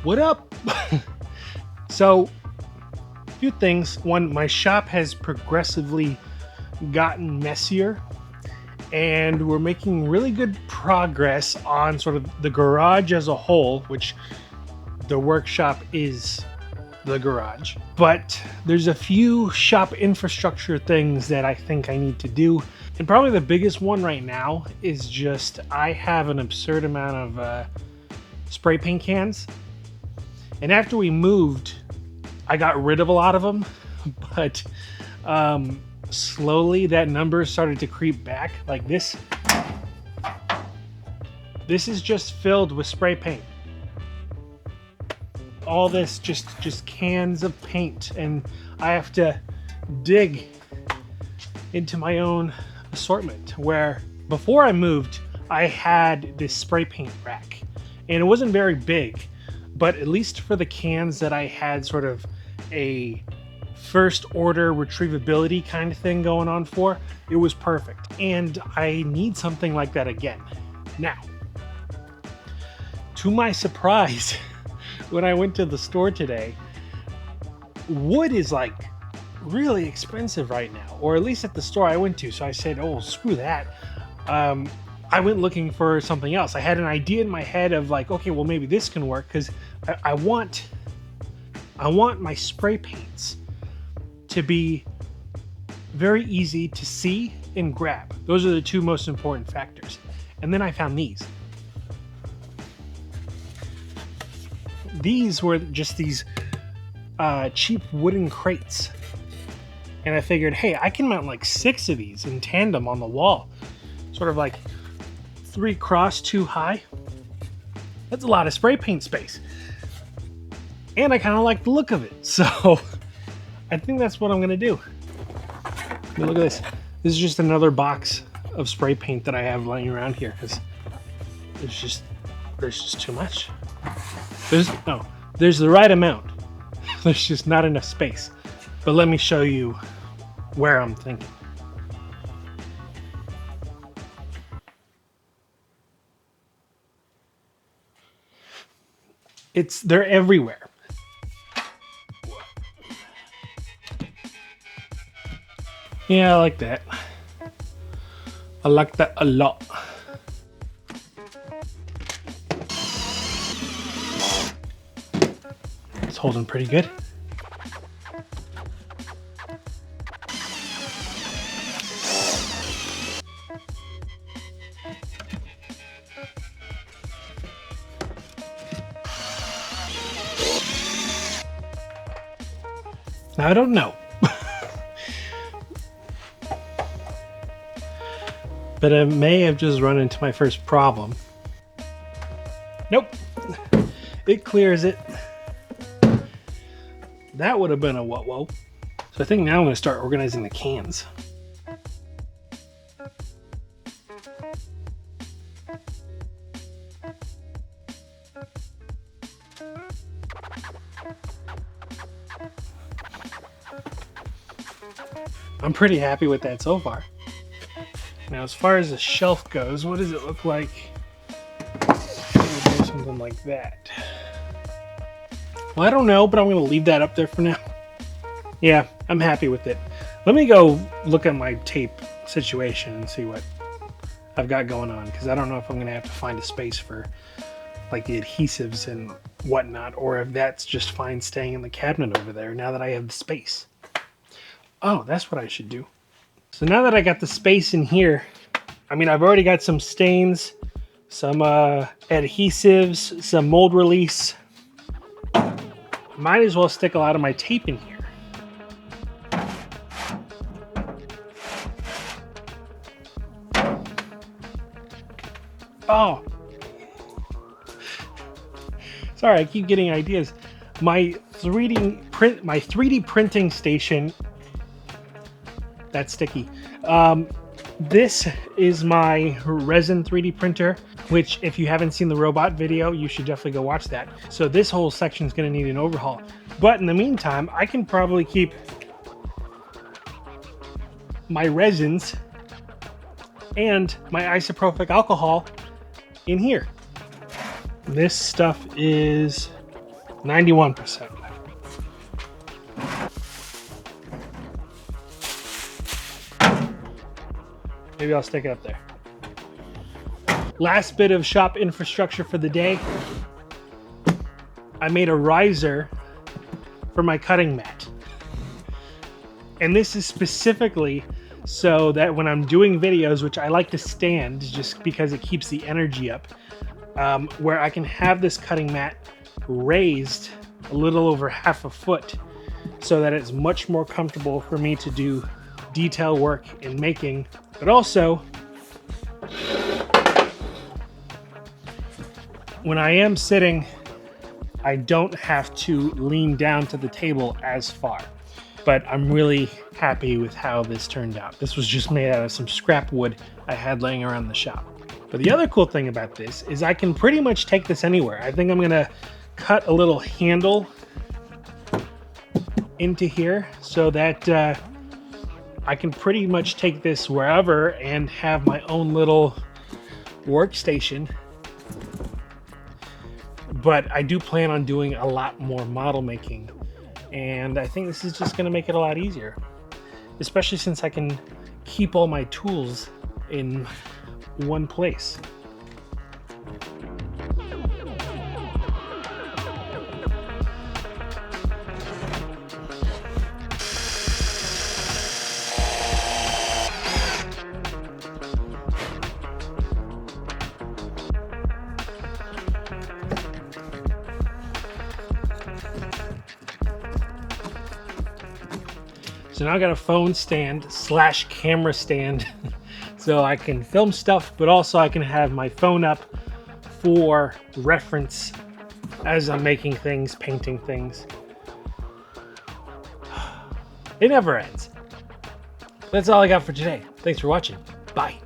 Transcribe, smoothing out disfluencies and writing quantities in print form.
What up? So, a few things. One, my shop has progressively gotten messier, and we're making really good progress on sort of the garage as a whole, which the workshop is the garage. But there's a few shop infrastructure things that I think I need to do. And probably the biggest one right now is just I have an absurd amount of spray paint cans. And after we moved, I got rid of a lot of them, but slowly that number started to creep back. Like this is just filled with spray paint. All this just cans of paint, and I have to dig into my own assortment. Where before I moved, I had this spray paint rack, and it wasn't very big, but at least for the cans that I had sort of a first order retrievability kind of thing going on for, it was perfect. And I need something like that again. Now, to my surprise, when I went to the store today, wood is like really expensive right now, or at least at the store I went to. So I said, oh, screw that. I went looking for something else. I had an idea in my head of like, okay, well, maybe this can work, because I want my spray paints to be very easy to see and grab. Those are the two most important factors. And then I found these. These were just these cheap wooden crates. And I figured, hey, I can mount like 6 of these in tandem on the wall. Sort of like 3 across, 2 high. That's a lot of spray paint space. And I kind of like the look of it. So I think that's what I'm going to do. I mean, look at this. This is just another box of spray paint that I have laying around here, because there's just too much. There's the right amount. There's just not enough space. But let me show you where I'm thinking. They're everywhere. Yeah, I like that. I like that a lot. It's holding pretty good. Now, I don't know. But I may have just run into my first problem. Nope. It clears it. That would have been a whoa. So I think now I'm going to start organizing the cans. I'm pretty happy with that so far. Now, as far as the shelf goes, what does it look like? Do something like that. Well, I don't know, but I'm going to leave that up there for now. Yeah, I'm happy with it. Let me go look at my tape situation and see what I've got going on, because I don't know if I'm going to have to find a space for like the adhesives and whatnot, or if that's just fine staying in the cabinet over there now that I have the space. Oh, that's what I should do. So now that I got the space in here, I mean, I've already got some stains, some adhesives, some mold release. Might as well stick a lot of my tape in here. Oh. Sorry, I keep getting ideas. My 3D printing station. That's sticky. This is my resin 3D printer, which if you haven't seen the robot video, you should definitely go watch that. So this whole section is going to need an overhaul. But in the meantime, I can probably keep my resins and my isopropyl alcohol in here. This stuff is 91%. Maybe I'll stick it up there. Last bit of shop infrastructure for the day. I made a riser for my cutting mat. And this is specifically so that when I'm doing videos, which I like to stand just because it keeps the energy up, where I can have this cutting mat raised a little over half a foot so that it's much more comfortable for me to do detail work in making, but also when I am sitting, I don't have to lean down to the table as far. But I'm really happy with how this turned out. This was just made out of some scrap wood I had laying around the shop. But the other cool thing about this is I can pretty much take this anywhere. I think I'm gonna cut a little handle into here so that I can pretty much take this wherever and have my own little workstation. But I do plan on doing a lot more model making, and I think this is just going to make it a lot easier, especially since I can keep all my tools in one place. So now I got a phone stand / camera stand so I can film stuff, but also I can have my phone up for reference as I'm making things, painting things. It never ends. That's all I got for today. Thanks for watching. Bye.